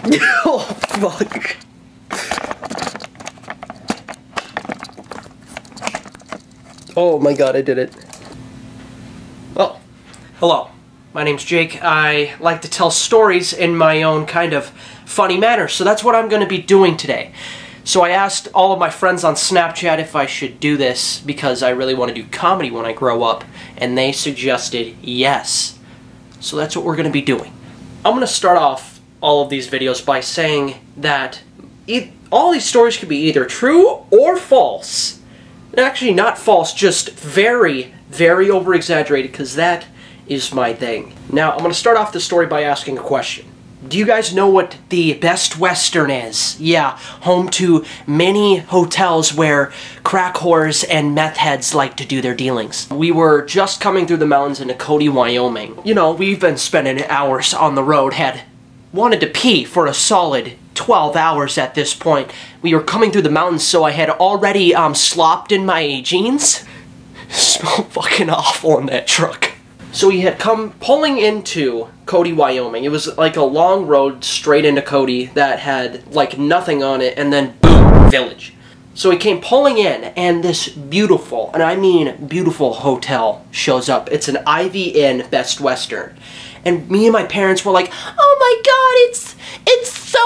Oh, fuck. Oh my god, I did it. Well, hello. My name's Jake. I like to tell stories in my own kind of funny manner, so that's what I'm going to be doing today. So I asked all of my friends on Snapchat if I should do this because I really want to do comedy when I grow up, and they suggested yes. So that's what we're going to be doing. I'm going to start off all of these videos by saying that all these stories could be either true or false. Actually, not false, just very, very over-exaggerated, because that is my thing. Now, I'm going to start off the story by asking a question. Do you guys know what the Best Western is? Yeah, home to many hotels where crack whores and meth heads like to do their dealings. We were just coming through the mountains into Cody, Wyoming. You know, we've been spending hours on the road, had wanted to pee for a solid 12 hours at this point. We were coming through the mountains, so I had already slopped in my jeans. It smelled fucking awful in that truck. So we had come pulling into Cody, Wyoming. It was like a long road straight into Cody that had like nothing on it, and then boom, village. So we came pulling in, and this beautiful, and I mean beautiful, hotel shows up. It's an Ivy Inn Best Western. And me and my parents were like, oh my god, it's so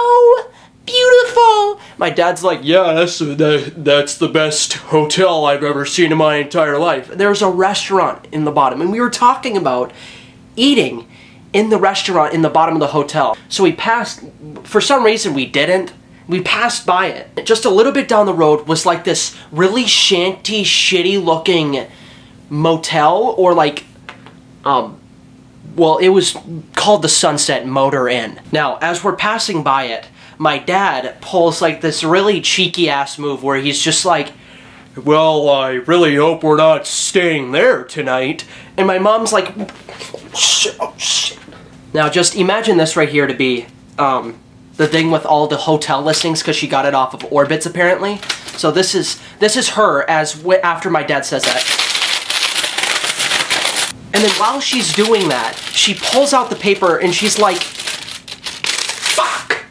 beautiful. My dad's like, yeah, that's the best hotel I've ever seen in my entire life. There's a restaurant in the bottom, and we were talking about eating in the restaurant in the bottom of the hotel. So we passed, for some reason we didn't. We passed by it. Just a little bit down the road was like this really shanty, shitty looking motel, or like, well, it was called the Sunset Motor Inn. Now, as we're passing by it, my dad pulls like this really cheeky ass move where he's just like, well, I really hope we're not staying there tonight. And my mom's like, oh, shit. Now just imagine this right here to be the thing with all the hotel listings, because she got it off of Orbitz apparently. So this is her after my dad says that. And then while she's doing that, she pulls out the paper and she's like, fuck!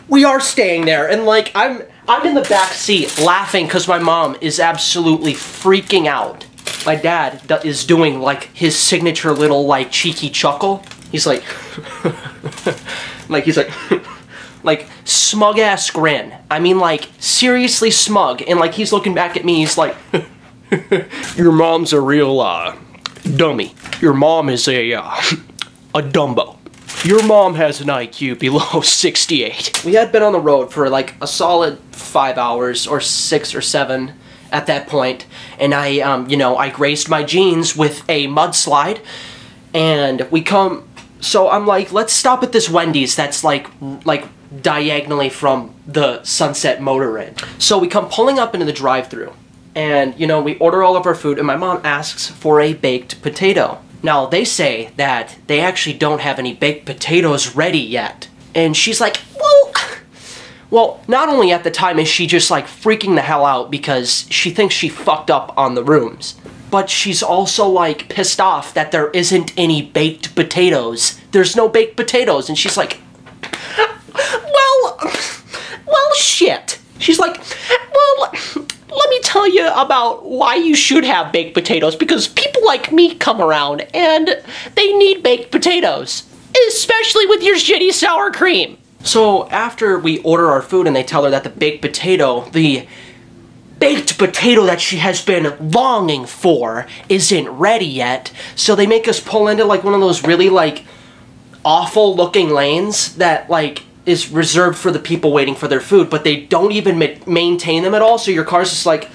We are staying there. And like, I'm in the back seat laughing because my mom is absolutely freaking out. My dad is doing like his signature little like cheeky chuckle. He's like, he's like, like smug ass grin. I mean like seriously smug. And like he's looking back at me, he's like, your mom's a real dummy. Your mom is a Dumbo. Your mom has an IQ below 68. We had been on the road for like a solid 5 hours, or 6 or 7 at that point, and I, you know, I graced my jeans with a mudslide, and we come, so I'm like, let's stop at this Wendy's that's like diagonally from the Sunset Motor Inn. So we come pulling up into the drive-thru. And, you know, we order all of our food, and my mom asks for a baked potato. Now, they say that they actually don't have any baked potatoes ready yet. And she's like, well, not only at the time is she just, like, freaking the hell out because she thinks she fucked up on the rooms, but she's also, like, pissed off that there isn't any baked potatoes. There's no baked potatoes, and she's like, well, shit. She's like, well, let me tell you about why you should have baked potatoes, because people like me come around and they need baked potatoes, especially with your shitty sour cream. So after we order our food and they tell her that the baked potato that she has been longing for isn't ready yet, so they make us pull into like one of those really like awful looking lanes that like is reserved for the people waiting for their food, but they don't even maintain them at all, so your car's just like,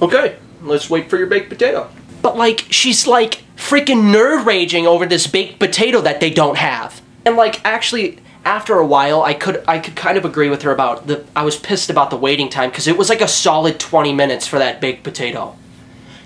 okay, let's wait for your baked potato. But like, she's like freaking nerd raging over this baked potato that they don't have. And like, actually, after a while, I could kind of agree with her about I was pissed about the waiting time, because it was like a solid 20 minutes for that baked potato.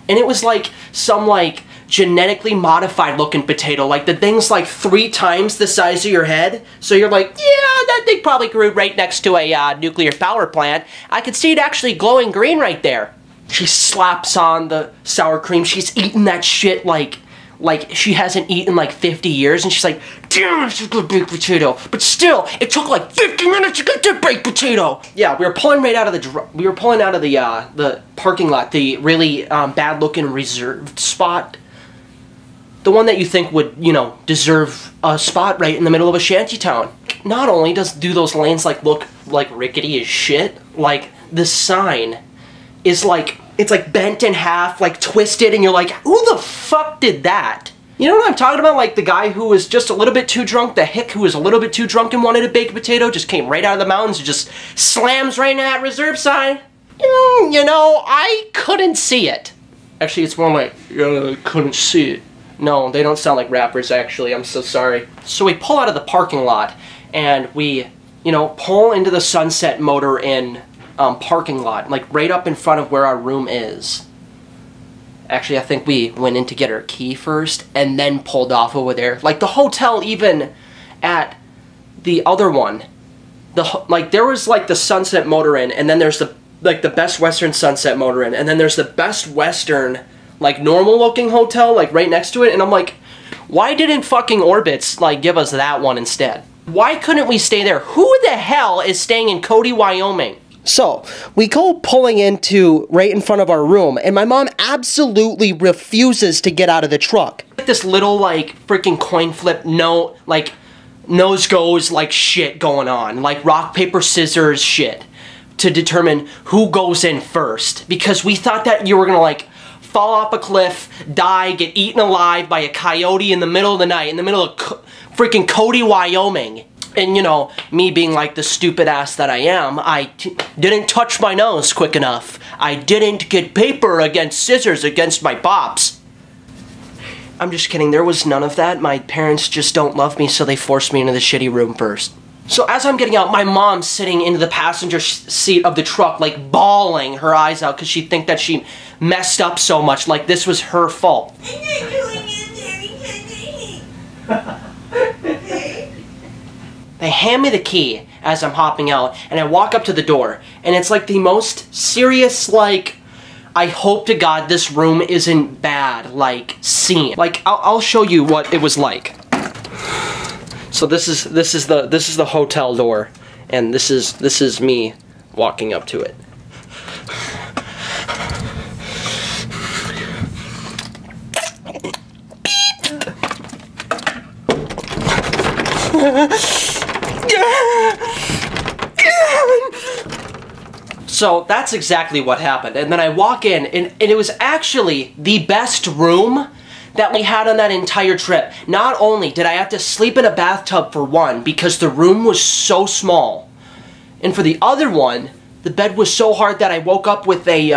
And it was like some like genetically modified looking potato. Like the thing's like 3 times the size of your head. So you're like, yeah, that thing probably grew right next to a nuclear power plant. I could see it actually glowing green right there. She slaps on the sour cream. She's eating that shit like like she hasn't eaten like 50 years, and she's like, damn, it's a good baked potato. But still, it took like 50 minutes to get that baked potato. Yeah, we were pulling right out of the parking lot, the really bad-looking reserved spot. The one that you think would, you know, deserve a spot right in the middle of a shanty town. Not only do those lanes like look like rickety as shit, like the sign is like, it's like bent in half, like twisted, and you're like, who the fuck did that? You know what I'm talking about? Like the guy who was just a little bit too drunk, the hick who was a little bit too drunk and wanted a baked potato, just came right out of the mountains and just slams right into that reserve sign. You know, I couldn't see it. Actually, it's more like, I couldn't see it. No, they don't sound like rappers, actually. I'm so sorry. So we pull out of the parking lot, and we, you know, pull into the Sunset Motor Inn parking lot, like right up in front of where our room is. Actually, I think we went in to get our key first, and then pulled off over there. Like, the hotel, even at the other one, like, there was, like, the Sunset Motor Inn, and then there's the, like, the Best Western Sunset Motor Inn, and then there's the Best Western, like, normal-looking hotel, like, right next to it, and I'm like, why didn't fucking Orbitz, like, give us that one instead? Why couldn't we stay there? Who the hell is staying in Cody, Wyoming? So, we go pulling into right in front of our room, and my mom absolutely refuses to get out of the truck. This little, like, freaking coin flip, no, like, nose goes, like, shit going on. Like, rock, paper, scissors shit. To determine who goes in first. Because we thought that you were gonna, like, fall off a cliff, die, get eaten alive by a coyote in the middle of the night, in the middle of freaking Cody, Wyoming. And, you know, me being like the stupid ass that I am, I didn't touch my nose quick enough. I didn't get paper against scissors against my pops. I'm just kidding, there was none of that. My parents just don't love me, so they forced me into the shitty room first. So as I'm getting out, my mom's sitting into the passenger seat of the truck, like bawling her eyes out because she think that she messed up so much, like this was her fault. They hand me the key as I'm hopping out, and I walk up to the door, and it's like the most serious, like, I hope to God this room isn't bad, like, scene. Like, I'll show you what it was like. So this is the hotel door, and this is me walking up to it. So that's exactly what happened, and then I walk in, and it was actually the best room that we had on that entire trip. Not only did I have to sleep in a bathtub for one, because the room was so small, and for the other one, the bed was so hard that I woke up with a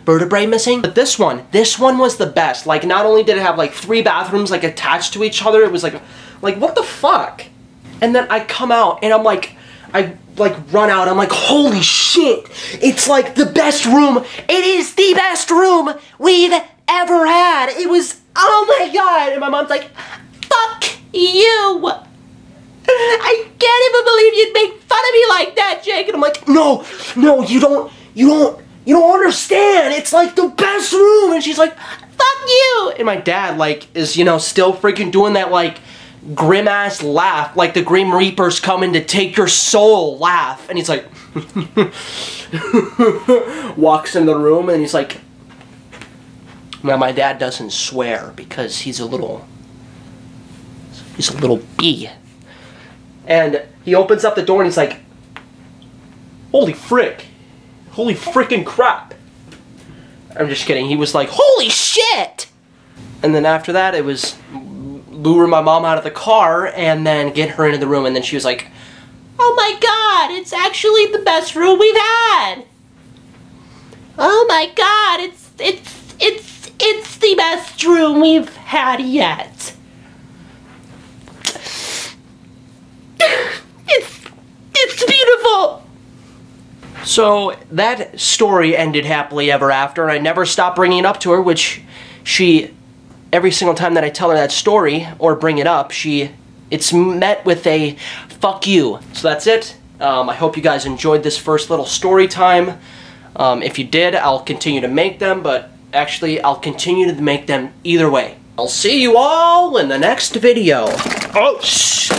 vertebrae missing. But this one was the best. Like, not only did it have like 3 bathrooms like attached to each other, it was like what the fuck? And then I come out, and I'm like, I like run out, I'm like, holy shit, it's like the best room. It is the best room we've ever had. It was, oh my God. And my mom's like, fuck you. I can't even believe you'd make fun of me like that, Jake. And I'm like, no, you don't understand. It's like the best room. And she's like, fuck you. And my dad, like, is, you know, still freaking doing that, like, grim-ass laugh, like the Grim Reaper's coming to take your soul laugh. And he's like, walks in the room, and he's like, now my dad doesn't swear because he's a little bee. And he opens up the door and he's like, holy frick, holy frickin' crap. I'm just kidding, he was like, holy shit! And then after that, it was lure my mom out of the car and then get her into the room, and then she was like, oh my God, it's actually the best room we've had. Oh my God, it's the best room we've had yet. It's beautiful. So that story ended happily ever after, and I never stopped bringing it up to her, which she, every single time that I tell her that story or bring it up, it's met with a fuck you. So that's it. I hope you guys enjoyed this first little story time. If you did, I'll continue to make them, but actually I'll continue to make them either way. I'll see you all in the next video. Oh, shh.